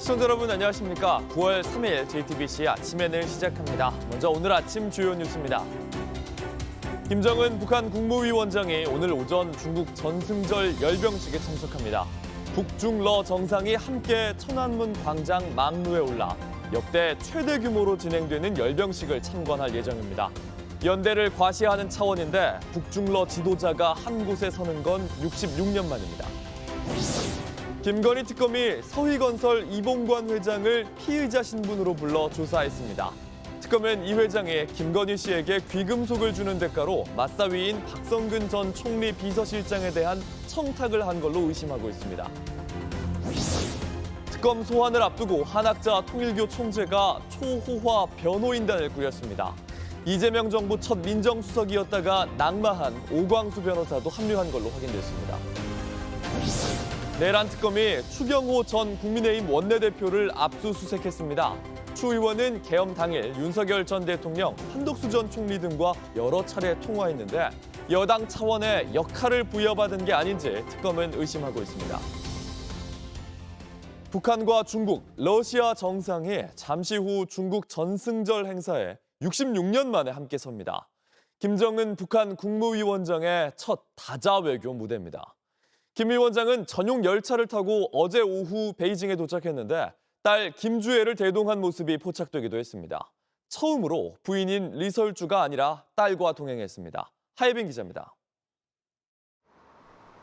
시청자 여러분 안녕하십니까? 9월 3일 JTBC 아침에는 시작합니다. 먼저 오늘 아침 주요 뉴스입니다. 김정은 북한 국무위원장이 오늘 오전 중국 전승절 열병식에 참석합니다. 북중러 정상이 함께 천안문 광장 망루에 올라 역대 최대 규모로 진행되는 열병식을 참관할 예정입니다. 연대를 과시하는 차원인데 북중러 지도자가 한 곳에 서는 건 66년 만입니다. 김건희 특검이 서희건설 이봉관 회장을 피의자 신분으로 불러 조사했습니다. 특검은 이 회장이 김건희 씨에게 귀금속을 주는 대가로 맞사위인 박성근 전 총리 비서실장에 대한 청탁을 한 걸로 의심하고 있습니다. 특검 소환을 앞두고 한학자 통일교 총재가 초호화 변호인단을 꾸렸습니다. 이재명 정부 첫 민정수석이었다가 낙마한 오광수 변호사도 합류한 걸로 확인됐습니다. 내란 특검이 추경호 전 국민의힘 원내대표를 압수수색했습니다. 추 의원은 계엄 당일 윤석열 전 대통령, 한덕수 전 총리 등과 여러 차례 통화했는데 여당 차원의 역할을 부여받은 게 아닌지 특검은 의심하고 있습니다. 북한과 중국, 러시아 정상이 잠시 후 중국 전승절 행사에 66년 만에 함께 섭니다. 김정은 북한 국무위원장의 첫 다자 외교 무대입니다. 김 위원장은 전용 열차를 타고 어제 오후 베이징에 도착했는데 딸 김주애를 대동한 모습이 포착되기도 했습니다. 처음으로 부인인 리설주가 아니라 딸과 동행했습니다. 하예빈 기자입니다.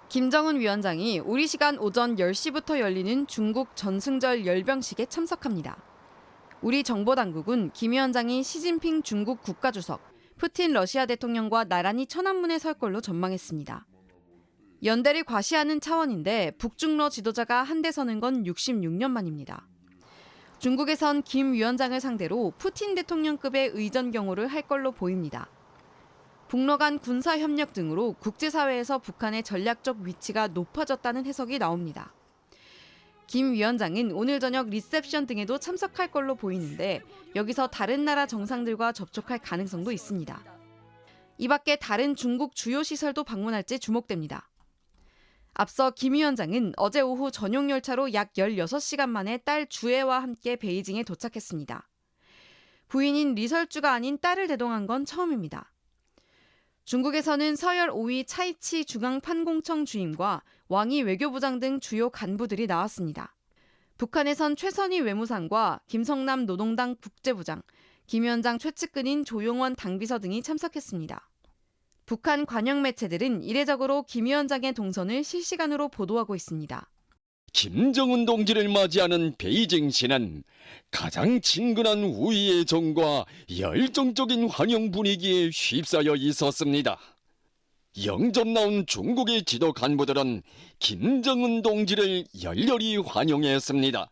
김정은 위원장이 우리 시간 오전 10시부터 열리는 중국 전승절 열병식에 참석합니다. 우리 정보당국은 김 위원장이 시진핑 중국 국가주석, 푸틴 러시아 대통령과 나란히 천안문에 설 걸로 전망했습니다. 연대를 과시하는 차원인데 북중러 지도자가 한데 서는 건 66년 만입니다. 중국에선 김 위원장을 상대로 푸틴 대통령급의 의전 경호를 할 걸로 보입니다. 북러 간 군사협력 등으로 국제사회에서 북한의 전략적 위치가 높아졌다는 해석이 나옵니다. 김 위원장은 오늘 저녁 리셉션 등에도 참석할 걸로 보이는데 여기서 다른 나라 정상들과 접촉할 가능성도 있습니다. 이 밖에 다른 중국 주요 시설도 방문할지 주목됩니다. 앞서 김 위원장은 어제 오후 전용 열차로 약 16시간 만에 딸 주애와 함께 베이징에 도착했습니다. 부인인 리설주가 아닌 딸을 대동한 건 처음입니다. 중국에서는 서열 5위 차이치 중앙판공청 주임과 왕이 외교부장 등 주요 간부들이 나왔습니다. 북한에선 최선희 외무상과 김성남 노동당 국제부장, 김 위원장 최측근인 조용원 당비서 등이 참석했습니다. 북한 관영 매체들은 이례적으로 김 위원장의 동선을 실시간으로 보도하고 있습니다. 김정은 동지를 맞이하는 베이징시는 가장 친근한 우위의 정과 열정적인 환영 분위기에 휩싸여 있었습니다. 영접 나온 중국의 지도 간부들은 김정은 동지를 열렬히 환영했습니다.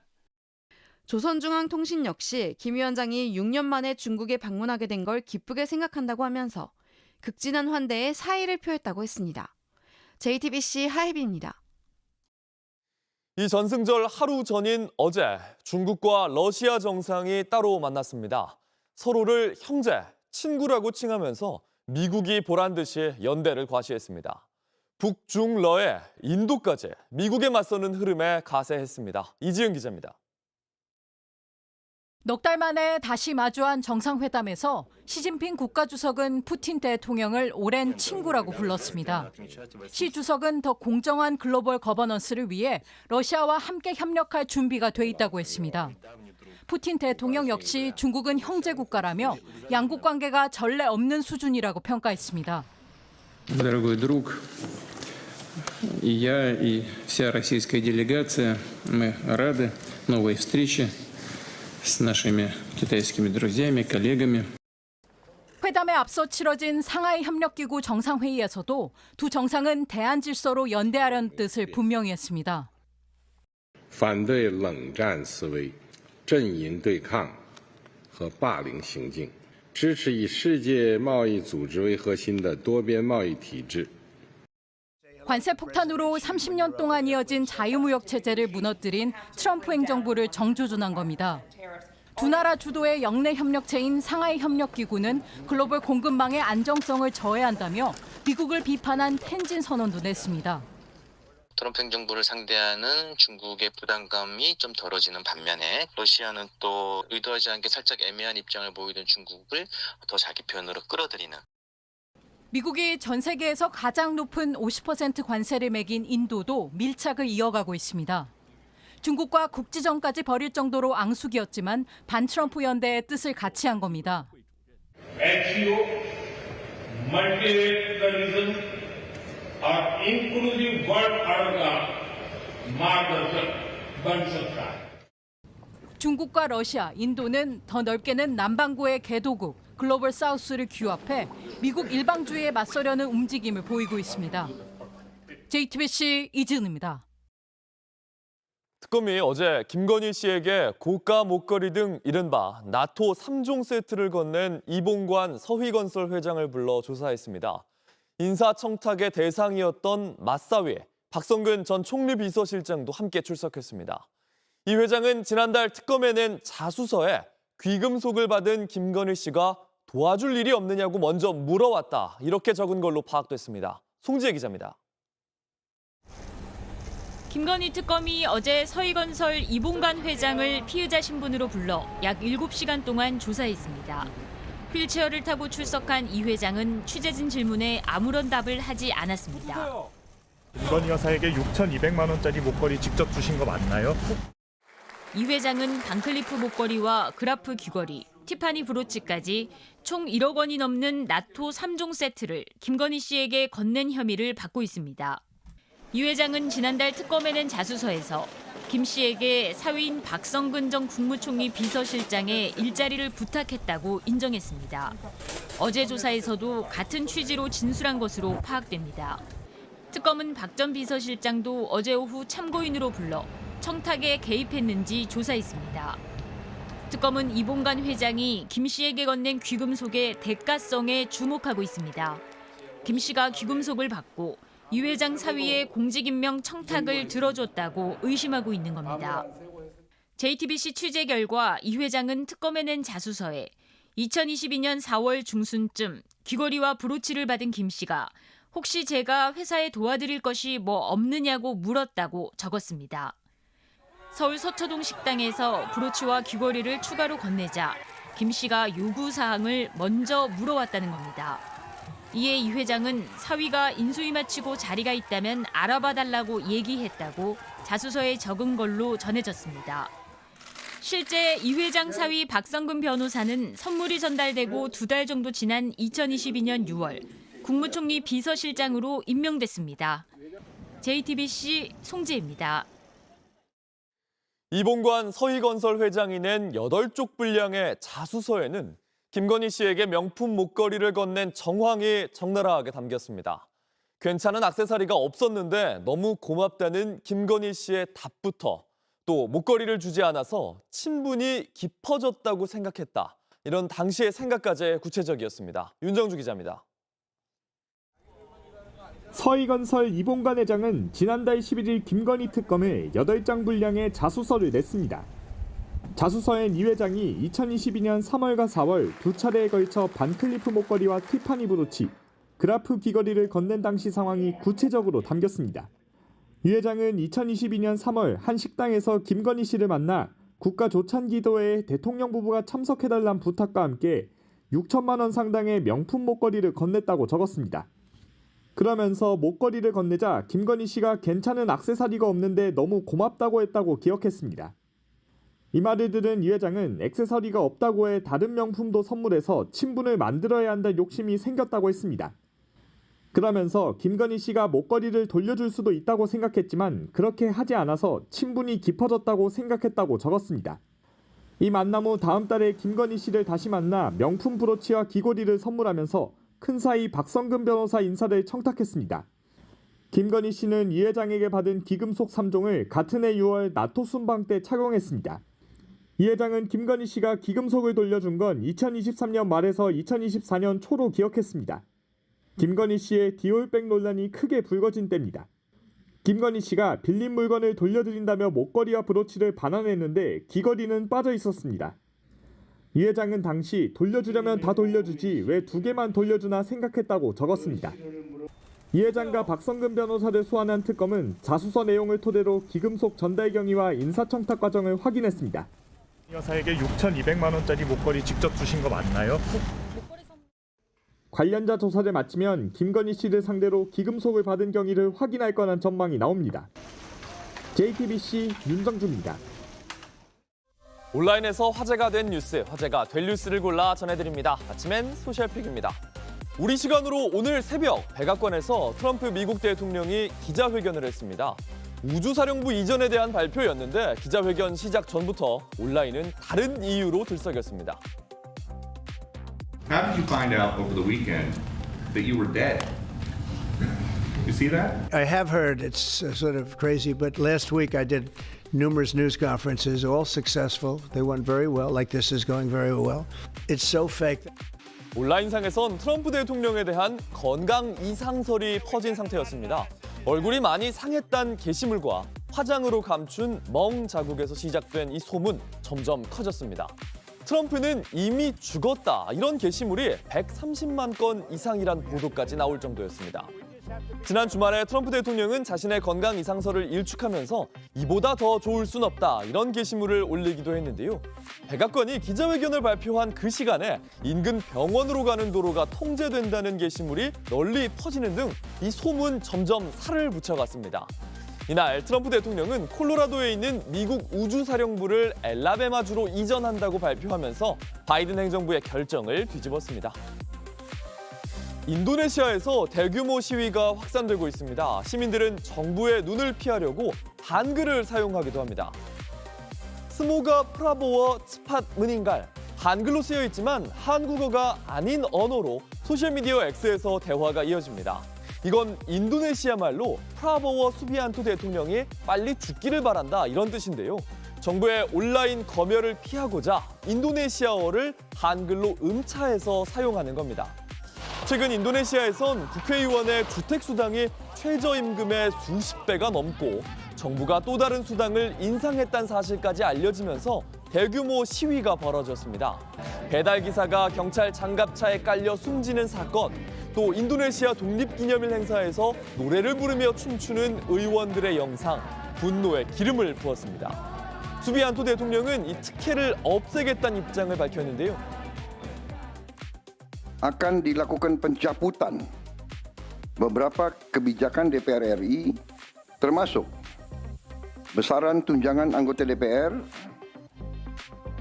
조선중앙통신 역시 김 위원장이 6년 만에 중국에 방문하게 된 걸 기쁘게 생각한다고 하면서 극진한 환대에 사의를 표했다고 했습니다. JTBC 하예빈입니다. 이 전승절 하루 전인 어제 중국과 러시아 정상이 따로 만났습니다. 서로를 형제, 친구라고 칭하면서 미국이 보란 듯이 연대를 과시했습니다. 북중러에 인도까지 미국에 맞서는 흐름에 가세했습니다. 이지은 기자입니다. 넉 달 만에 다시 마주한 정상회담에서 시진핑 국가주석은 푸틴 대통령을 오랜 친구라고 불렀습니다. 시 주석은 더 공정한 글로벌 거버넌스를 위해 러시아와 함께 협력할 준비가 돼 있다고 했습니다. 푸틴 대통령 역시 중국은 형제 국가라며 양국 관계가 전례 없는 수준이라고 평가했습니다. Дорогой друг, и я, и вся российская делегация, мы рады новой встрече с нашими китайскими друзьями, коллегами. 회담에 앞서 치러진 상하이 협력기구 정상회의에서도 두 정상은 대안 질서로 연대하려는 뜻을 분명히 했습니다. 反对冷战思维，阵营对抗和霸凌行径，支持以世界贸易组织为核心的多边贸易体制。 관세 폭탄으로 30년 동안 이어진 자유무역 체제를 무너뜨린 트럼프 행정부를 정조준한 겁니다. 두 나라 주도의 영내 협력체인 상하이 협력기구는 글로벌 공급망의 안정성을 저해한다며 미국을 비판한 텐진 선언도 냈습니다. 트럼프 행정부를 상대하는 중국의 부담감이 좀 덜어지는 반면에 러시아는 또 의도하지 않게 살짝 애매한 입장을 보이던 중국을 더 자기 편으로 끌어들이는. 미국이 전 세계에서 가장 높은 50% 관세를 매긴 인도도 밀착을 이어가고 있습니다. 중국과 국지전까지 벌일 정도로 앙숙이었지만 반트럼프 연대의 뜻을 같이 한 겁니다. SCO, multilateralism और inclusive world order का मार्गदर्शक बन सकता है. 중국과 러시아, 인도는 더 넓게는 남반구의 개도국, 글로벌 사우스를 규합해 미국 일방주의에 맞서려는 움직임을 보이고 있습니다. JTBC 이지은입니다. 특검이 어제 김건희 씨에게 고가 목걸이 등 이른바 나토 3종 세트를 건넨 이봉관 서희건설 회장을 불러 조사했습니다. 인사청탁의 대상이었던 맞사위 박성근 전 총리 비서실장도 함께 출석했습니다. 이 회장은 지난달 특검에 낸 자수서에 귀금속을 받은 김건희 씨가 도와줄 일이 없느냐고 먼저 물어왔다. 이렇게 적은 걸로 파악됐습니다. 송지혜 기자입니다. 김건희 특검이 어제 서희건설 이봉관 회장을 피의자 신분으로 불러 약 7시간 동안 조사했습니다. 휠체어를 타고 출석한 이 회장은 취재진 질문에 아무런 답을 하지 않았습니다. 김건희 여사에게 6,200만 원짜리 목걸이 직접 주신 거 맞나요? 이 회장은 반클리프 목걸이와 그라프 귀걸이, 티파니 브로치까지 총 1억 원이 넘는 나토 3종 세트를 김건희 씨에게 건넨 혐의를 받고 있습니다. 이 회장은 지난달 특검에 낸 자수서에서 김 씨에게 사위인 박성근 전 국무총리 비서실장의 일자리를 부탁했다고 인정했습니다. 어제 조사에서도 같은 취지로 진술한 것으로 파악됩니다. 특검은 박 전 비서실장도 어제 오후 참고인으로 불러 청탁에 개입했는지 조사했습니다. 특검은 이봉관 회장이 김 씨에게 건넨 귀금속의 대가성에 주목하고 있습니다. 김 씨가 귀금속을 받고 이 회장 사위의 공직임명 청탁을 들어줬다고 의심하고 있는 겁니다. JTBC 취재 결과 이 회장은 특검에 낸 자수서에 2022년 4월 중순쯤 귀걸이와 브로치를 받은 김 씨가 혹시 제가 회사에 도와드릴 것이 뭐 없느냐고 물었다고 적었습니다. 서울 서초동 식당에서 브로치와 귀걸이를 추가로 건네자 김 씨가 요구사항을 먼저 물어왔다는 겁니다. 이에 이 회장은 사위가 인수위 마치고 자리가 있다면 알아봐달라고 얘기했다고 자수서에 적은 걸로 전해졌습니다. 실제 이 회장 사위 박성근 변호사는 선물이 전달되고 2달 정도 지난 2022년 6월 국무총리 비서실장으로 임명됐습니다. JTBC 송지혜입니다. 이봉관 서희건설 회장이 낸 8쪽 분량의 자수서에는 김건희 씨에게 명품 목걸이를 건넨 정황이 적나라하게 담겼습니다. 괜찮은 액세서리가 없었는데 너무 고맙다는 김건희 씨의 답부터 또 목걸이를 주지 않아서 친분이 깊어졌다고 생각했다. 이런 당시의 생각까지 구체적이었습니다. 윤정주 기자입니다. 서희건설 이봉관 회장은 지난달 11일 김건희 특검에 8장 분량의 자수서를 냈습니다. 자수서엔 이 회장이 2022년 3월과 4월 2차례에 걸쳐 반클리프 목걸이와 티파니 브로치, 그라프 귀걸이를 건넨 당시 상황이 구체적으로 담겼습니다. 이 회장은 2022년 3월 한 식당에서 김건희 씨를 만나 국가조찬기도회에 대통령 부부가 참석해달란 부탁과 함께 6천만 원 상당의 명품 목걸이를 건넸다고 적었습니다. 그러면서 목걸이를 건네자 김건희 씨가 괜찮은 액세서리가 없는데 너무 고맙다고 했다고 기억했습니다. 이 말을 들은 이 회장은 액세서리가 없다고 해 다른 명품도 선물해서 친분을 만들어야 한다는 욕심이 생겼다고 했습니다. 그러면서 김건희 씨가 목걸이를 돌려줄 수도 있다고 생각했지만 그렇게 하지 않아서 친분이 깊어졌다고 생각했다고 적었습니다. 이 만남 후 다음 달에 김건희 씨를 다시 만나 명품 브로치와 귀걸이를 선물하면서 큰사위 박성근 변호사 인사를 청탁했습니다. 김건희 씨는 이 회장에게 받은 귀금속 3종을 같은 해 6월 나토 순방 때 착용했습니다. 이 회장은 김건희 씨가 귀금속을 돌려준 건 2023년 말에서 2024년 초로 기억했습니다. 김건희 씨의 디올백 논란이 크게 불거진 때입니다. 김건희 씨가 빌린 물건을 돌려드린다며 목걸이와 브로치를 반환했는데 귀걸이는 빠져 있었습니다. 이 회장은 당시 돌려주려면 다 돌려주지 왜 2개만 돌려주나 생각했다고 적었습니다. 이 회장과 박성근 변호사를 소환한 특검은 자수서 내용을 토대로 기금속 전달 경위와 인사청탁 과정을 확인했습니다. 이 여사에게 6,200만 원짜리 목걸이 직접 주신 거 맞나요? 관련자 조사를 마치면 김건희 씨를 상대로 기금속을 받은 경위를 확인할 거란 전망이 나옵니다. JTBC 윤정주입니다. 온라인에서 화제가 된 뉴스, 화제가 될 뉴스를 골라 전해드립니다. 아침엔 소셜픽입니다. 우리 시간으로 오늘 새벽 백악관에서 트럼프 미국 대통령이 기자회견을 했습니다. 우주사령부 이전에 대한 발표였는데 기자회견 시작 전부터 온라인은 다른 이유로 들썩였습니다. How did you find out over the weekend that you were dead? You see that? I have heard it's sort of crazy, but last week I did numerous news conferences, all successful. They went very well, like this is going very well. It's so fake. 온라인상에선 트럼프 대통령에 대한 건강 이상설이 퍼진 상태였습니다. 얼굴이 많이 상했다는 게시물과 화장으로 감춘 멍 자국에서 시작된 이 소문 점점 커졌습니다. 트럼프는 이미 죽었다 이런 게시물이 130만 건 이상이란 보도까지 나올 정도였습니다. 지난 주말에 트럼프 대통령은 자신의 건강 이상설을 일축하면서 이보다 더 좋을 순 없다 이런 게시물을 올리기도 했는데요. 백악관이 기자회견을 발표한 그 시간에 인근 병원으로 가는 도로가 통제된다는 게시물이 널리 퍼지는 등 이 소문 점점 살을 붙여갔습니다. 이날 트럼프 대통령은 콜로라도에 있는 미국 우주사령부를 엘라베마주로 이전한다고 발표하면서 바이든 행정부의 결정을 뒤집었습니다. 인도네시아에서 대규모 시위가 확산되고 있습니다. 시민들은 정부의 눈을 피하려고 한글을 사용하기도 합니다. 스모가 프라보워 츠팟 문인갈, 한글로 쓰여 있지만 한국어가 아닌 언어로 소셜미디어 X에서 대화가 이어집니다. 이건 인도네시아 말로 프라보워 수비안토 대통령이 빨리 죽기를 바란다 이런 뜻인데요. 정부의 온라인 검열을 피하고자 인도네시아어를 한글로 음차해서 사용하는 겁니다. 최근 인도네시아에선 국회의원의 주택수당이 최저임금의 수십 배가 넘고 정부가 또 다른 수당을 인상했다는 사실까지 알려지면서 대규모 시위가 벌어졌습니다. 배달기사가 경찰 장갑차에 깔려 숨지는 사건, 또 인도네시아 독립기념일 행사에서 노래를 부르며 춤추는 의원들의 영상, 분노에 기름을 부었습니다. 수비안토 대통령은 이 특혜를 없애겠다는 입장을 밝혔는데요. Akan dilakukan pencabutan beberapa kebijakan DPR RI termasuk besaran tunjangan anggota DPR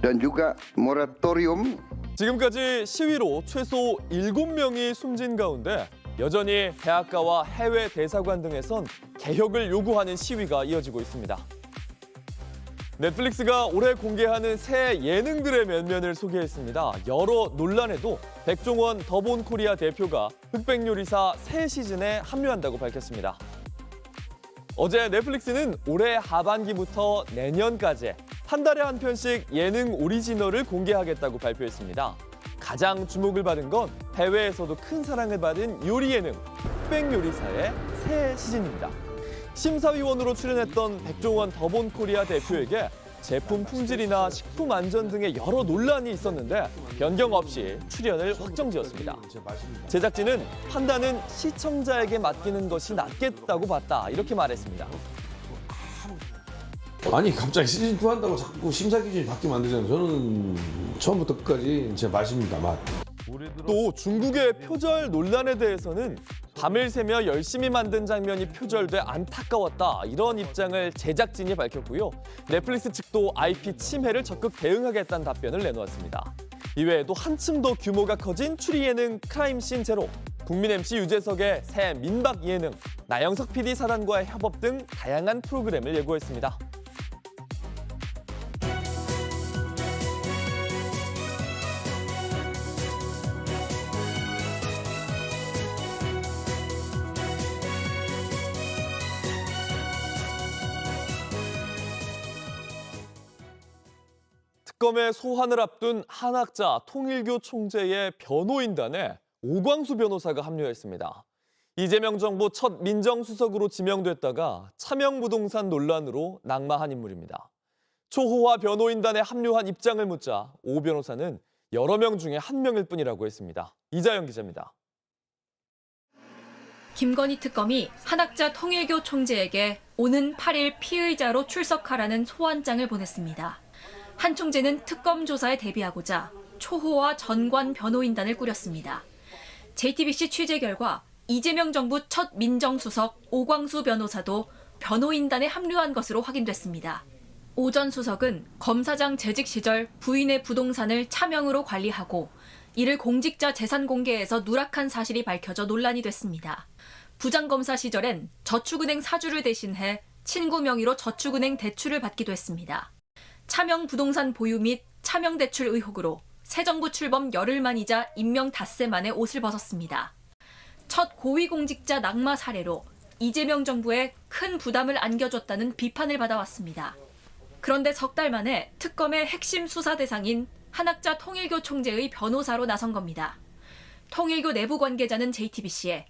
dan juga moratorium. 지금까지 시위로 최소 7명이 숨진 가운데 여전히 대학가와 해외 대사관 등에선 개혁을 요구하는 시위가 이어지고 있습니다. 넷플릭스가 올해 공개하는 새 예능들의 면면을 소개했습니다. 여러 논란에도 백종원 더본코리아 대표가 흑백요리사 새 시즌에 합류한다고 밝혔습니다. 어제 넷플릭스는 올해 하반기부터 내년까지 한 달에 한 편씩 예능 오리지널을 공개하겠다고 발표했습니다. 가장 주목을 받은 건 해외에서도 큰 사랑을 받은 요리 예능 흑백요리사의 새 시즌입니다. 심사위원으로 출연했던 백종원 더본코리아 대표에게 제품 품질이나 식품 안전 등의 여러 논란이 있었는데 변경 없이 출연을 확정지었습니다. 제작진은 판단은 시청자에게 맡기는 것이 낫겠다고 봤다 이렇게 말했습니다. 아니 갑자기 시즌2 한다고 자꾸 심사 기준이 바뀌면 안 되잖아요. 저는 처음부터 끝까지 제 맛입니다. 맛. 또 중국의 표절 논란에 대해서는 밤을 새며 열심히 만든 장면이 표절돼 안타까웠다 이런 입장을 제작진이 밝혔고요. 넷플릭스 측도 IP 침해를 적극 대응하겠다는 답변을 내놓았습니다. 이외에도 한층 더 규모가 커진 추리 예능 크라임씬 제로, 국민 MC 유재석의 새 민박 예능, 나영석 PD 사단과의 협업 등 다양한 프로그램을 예고했습니다. 특검의 소환을 앞둔 한학자 통일교 총재의 변호인단에 오광수 변호사가 합류했습니다. 이재명 정부 첫 민정수석으로 지명됐다가 차명부동산 논란으로 낙마한 인물입니다. 초호화 변호인단에 합류한 입장을 묻자 오 변호사는 여러 명 중에 한 명일 뿐이라고 했습니다. 이자영 기자입니다. 김건희 특검이 한학자 통일교 총재에게 오는 8일 피의자로 출석하라는 소환장을 보냈습니다. 한 총재는 특검 조사에 대비하고자 초호와 전관 변호인단을 꾸렸습니다. JTBC 취재 결과 이재명 정부 첫 민정수석 오광수 변호사도 변호인단에 합류한 것으로 확인됐습니다. 오 전 수석은 검사장 재직 시절 부인의 부동산을 차명으로 관리하고 이를 공직자 재산 공개에서 누락한 사실이 밝혀져 논란이 됐습니다. 부장검사 시절엔 저축은행 사주를 대신해 친구 명의로 저축은행 대출을 받기도 했습니다. 차명 부동산 보유 및 차명 대출 의혹으로 새 정부 출범 열흘 만이자 임명 닷새 만에 옷을 벗었습니다. 첫 고위공직자 낙마 사례로 이재명 정부에 큰 부담을 안겨줬다는 비판을 받아왔습니다. 그런데 석 달 만에 특검의 핵심 수사 대상인 한학자 통일교 총재의 변호사로 나선 겁니다. 통일교 내부 관계자는 JTBC에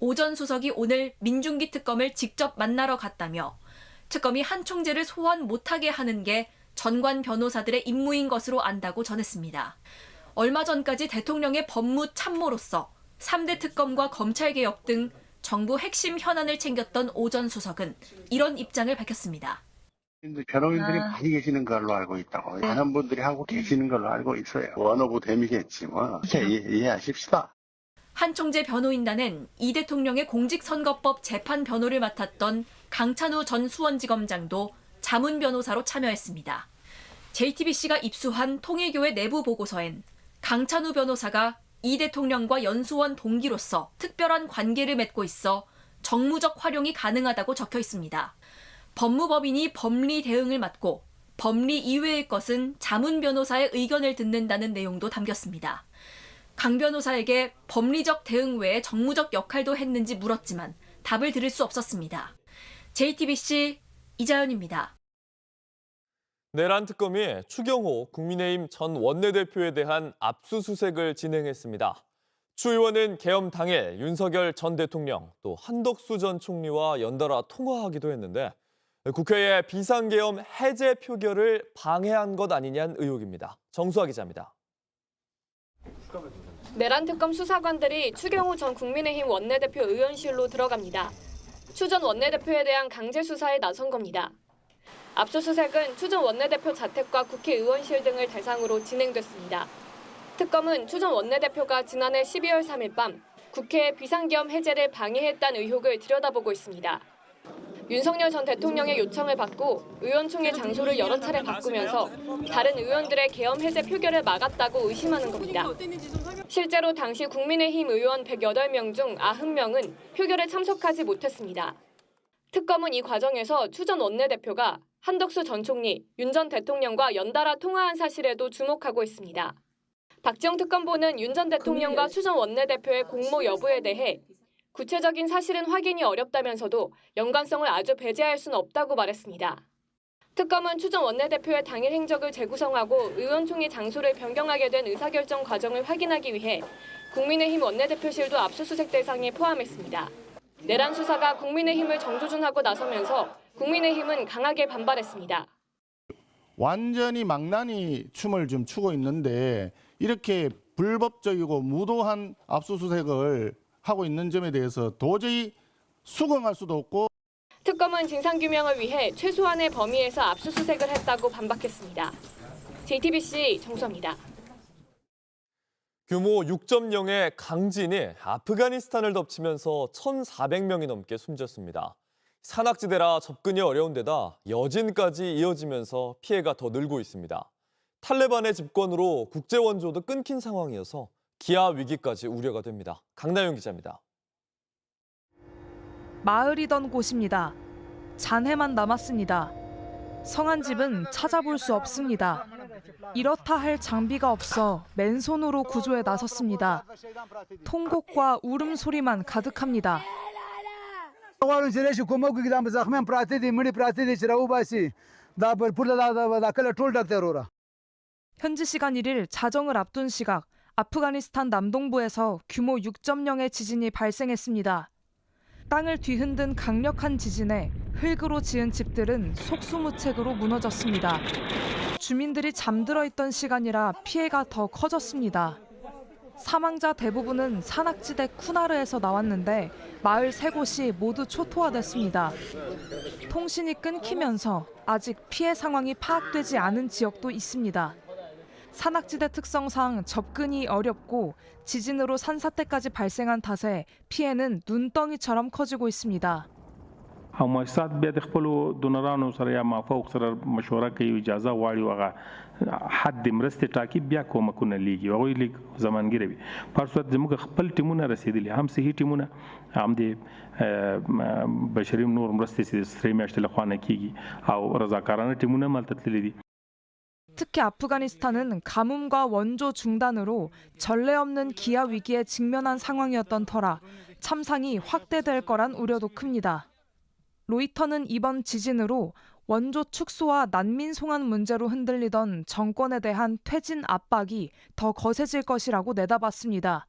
오 전 수석이 오늘 민중기 특검을 직접 만나러 갔다며 특검이 한 총재를 소환 못하게 하는 게 전관 변호사들의 임무인 것으로 안다고 전했습니다. 얼마 전까지 대통령의 법무 참모로서 3대 특검과 검찰개혁 등 정부 핵심 현안을 챙겼던 오 전 수석은 이런 입장을 밝혔습니다. 변호인들이 많이 계시는 걸로 알고 있다고 많은 분들이 하고 계시는 걸로 알고 있어요. 어느 부대미겠지 뭐 이해하십시다. 한 총재 변호인단은 이 대통령의 공직선거법 재판 변호를 맡았던 강찬우 전 수원지검장도 자문 변호사로 참여했습니다. JTBC가 입수한 통일교의 내부 보고서엔 강찬우 변호사가 이 대통령과 연수원 동기로서 특별한 관계를 맺고 있어 정무적 활용이 가능하다고 적혀 있습니다. 법무법인이 법리 대응을 맡고 법리 이외의 것은 자문 변호사의 의견을 듣는다는 내용도 담겼습니다. 강 변호사에게 법리적 대응 외에 정무적 역할도 했는지 물었지만 답을 들을 수 없었습니다. JTBC 이자연입니다. 내란 특검이 추경호 국민의힘 전 원내대표에 대한 압수수색을 진행했습니다. 추 의원은 계엄 당일 윤석열 전 대통령 또 한덕수 전 총리와 연달아 통화하기도 했는데 국회의 비상계엄 해제 표결을 방해한 것 아니냐는 의혹입니다. 정수아 기자입니다. 내란 특검 수사관들이 추경호 전 국민의힘 원내대표 의원실로 들어갑니다. 추 전 원내대표에 대한 강제 수사에 나선 겁니다. 압수수색은 추 전 원내대표 자택과 국회의원실 등을 대상으로 진행됐습니다. 특검은 추 전 원내대표가 지난해 12월 3일 밤 국회의 비상계엄 해제를 방해했다는 의혹을 들여다보고 있습니다. 윤석열 전 대통령의 요청을 받고 의원총회 장소를 여러 차례 바꾸면서 다른 의원들의 계엄 해제 표결을 막았다고 의심하는 겁니다. 실제로 당시 국민의힘 의원 108명 중 90명은 표결에 참석하지 못했습니다. 특검은 이 과정에서 추 전 원내대표가 한덕수 전 총리, 윤 전 대통령과 연달아 통화한 사실에도 주목하고 있습니다. 박지영 특검보는 윤 전 대통령과 추 전 원내대표의 공모 여부에 대해 구체적인 사실은 확인이 어렵다면서도 연관성을 아주 배제할 수는 없다고 말했습니다. 특검은 추 전 원내대표의 당일 행적을 재구성하고 의원총회 장소를 변경하게 된 의사결정 과정을 확인하기 위해 국민의힘 원내대표실도 압수수색 대상에 포함했습니다. 내란 수사가 국민의힘을 정조준하고 나서면서 국민의힘은 강하게 반발했습니다. 완전히 망나니 춤을 좀 추고 있는데 이렇게 불법적이고 무도한 압수수색을 하고 있는 점에 대해서 도저히 수긍할 수도 없고 특검은 진상규명을 위해 최소한의 범위에서 압수수색을 했다고 반박했습니다. JTBC 정수아입니다. 규모 6.0의 강진이 아프가니스탄을 덮치면서 1,400명이 넘게 숨졌습니다. 산악지대라 접근이 어려운 데다 여진까지 이어지면서 피해가 더 늘고 있습니다. 탈레반의 집권으로 국제원조도 끊긴 상황이어서 기아 위기까지 우려가 됩니다. 강나영 기자입니다. 마을이던 곳입니다. 잔해만 남았습니다. 성한 집은 찾아볼 수 없습니다. 이렇다 할 장비가 없어 맨손으로 구조에 나섰습니다. 통곡과 울음소리만 가득합니다. 현지 시간 1일 자정을 앞둔 시각 아프가니스탄 남동부에서 규모 6.0의 지진이 발생했습니다. 땅을 뒤흔든 강력한 지진에 흙으로 지은 집들은 속수무책으로 무너졌습니다. 주민들이 잠들어 있던 시간이라 피해가 더 커졌습니다. 사망자 대부분은 산악지대 쿠나르에서 나왔는데 마을 3곳이 모두 초토화됐습니다. 통신이 끊기면서 아직 피해 상황이 파악되지 않은 지역도 있습니다. 산악지대 특성상 접근이 어렵고 지진으로 산사태까지 발생한 탓에 피해는 눈덩이처럼 커지고 있습니다. مؤسسات بیا د خپل دونرانو سره یا مافوق سره مشوره کوي اجازه غواړي هغه حد مرستې ټاکي بیا کومکونه لیږي هغوی لیک زمانګیره وي په هر صورت زموږ خپل ټیمونه رسېدلي هم صحي ټیمونه هم د بشري نور مرستې چې سرې میاشتې لخوا نه کیږي او رضاکارانه ټیمونه هم هلته تللي دي. 특히 아프가니스탄은 가뭄과 원조 중단으로 전례 없는 기아 위기에 직면한 상황이었던 터라 참상이 확대될 거란 우려도 큽니다. 로이터는 이번 지진으로 원조 축소와 난민 송환 문제로 흔들리던 정권에 대한 퇴진 압박이 더 거세질 것이라고 내다봤습니다.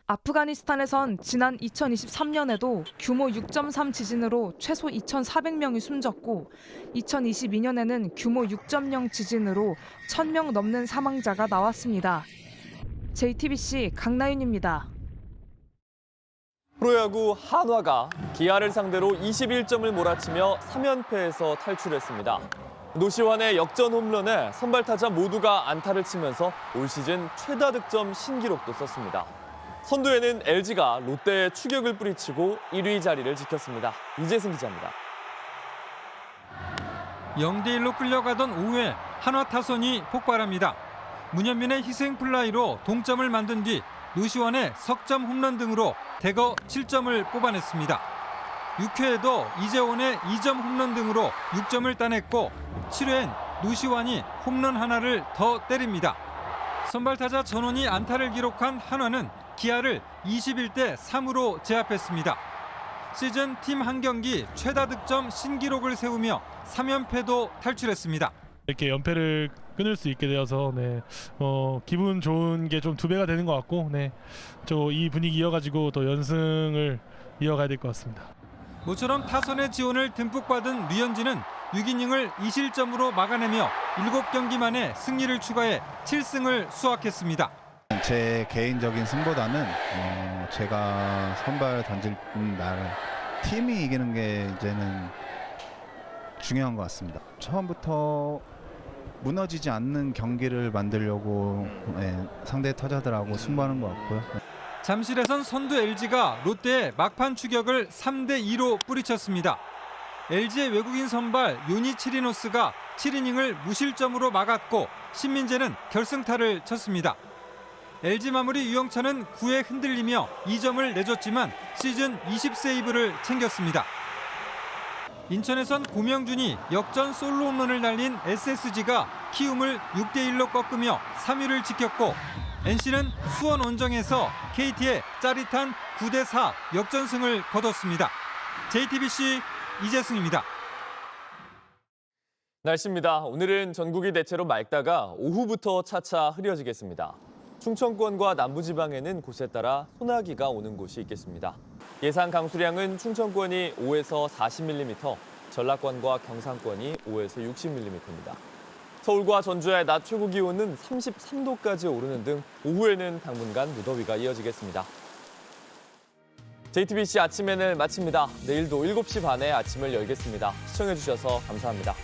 아프가니스탄에선 지난 2023년에도 규모 6.3 지진으로 최소 2,400명이 숨졌고 2022년에는 규모 6.0 지진으로 1,000명 넘는 사망자가 나왔습니다. JTBC 강나윤입니다. 프로야구 한화가 기아를 상대로 21점을 몰아치며 3연패에서 탈출했습니다. 노시환의 역전 홈런에 선발 타자 모두가 안타를 치면서 올 시즌 최다 득점 신기록도 썼습니다. 선두에는 LG가 롯데에 추격을 뿌리치고 1위 자리를 지켰습니다. 이재승 기자입니다. 0대1로 끌려가던 5회 한화 타선이 폭발합니다. 문현민의 희생 플라이로 동점을 만든 뒤 노시환의 석점 홈런 등으로 대거 7점을 뽑아냈습니다. 6회에도 이재원의 2점 홈런 등으로 6점을 따냈고 7회엔 노시환이 홈런 하나를 더 때립니다. 선발 타자 전원이 안타를 기록한 한화는 기아를 21대 3으로 제압했습니다. 시즌 팀 한 경기 최다 득점 신기록을 세우며 3연패도 탈출했습니다. 이렇게 연패를 끊을 수 있게 되어서 기분 좋은 게 좀 2배가 되는 것 같고 이 분위기 이어가지고 또 연승을 이어가야 될 것 같습니다. 모처럼 타선의 지원을 듬뿍 받은 류현진은 6이닝을 2실점으로 막아내며 7경기 만에 승리를 추가해 7승을 수확했습니다. 제 개인적인 승보다는 제가 선발 던질 날 팀이 이기는 게 이제는 중요한 것 같습니다. 처음부터 무너지지 않는 경기를 만들려고 상대 타자들하고 승부하는 것 같고요. 잠실에선 선두 LG가 롯데의 막판 추격을 3대2로 뿌리쳤습니다. LG의 외국인 선발 요니 치리노스가 7이닝을 무실점으로 막았고 신민재는 결승타를 쳤습니다. LG 마무리 유영찬은 9회 흔들리며 2점을 내줬지만 시즌 20세이브를 챙겼습니다. 인천에선 고명준이 역전 솔로 홈런을 날린 SSG가 키움을 6대1로 꺾으며 3위를 지켰고 NC는 수원 원정에서 KT의 짜릿한 9대4 역전승을 거뒀습니다. JTBC 이재승입니다. 날씨입니다. 오늘은 전국이 대체로 맑다가 오후부터 차차 흐려지겠습니다. 충청권과 남부지방에는 곳에 따라 소나기가 오는 곳이 있겠습니다. 예상 강수량은 충청권이 5에서 40mm, 전라권과 경상권이 5에서 60mm입니다. 서울과 전주의 낮 최고 기온은 33도까지 오르는 등 오후에는 당분간 무더위가 이어지겠습니다. JTBC 아침 N을 마칩니다. 내일도 7시 반에 아침을 열겠습니다. 시청해주셔서 감사합니다.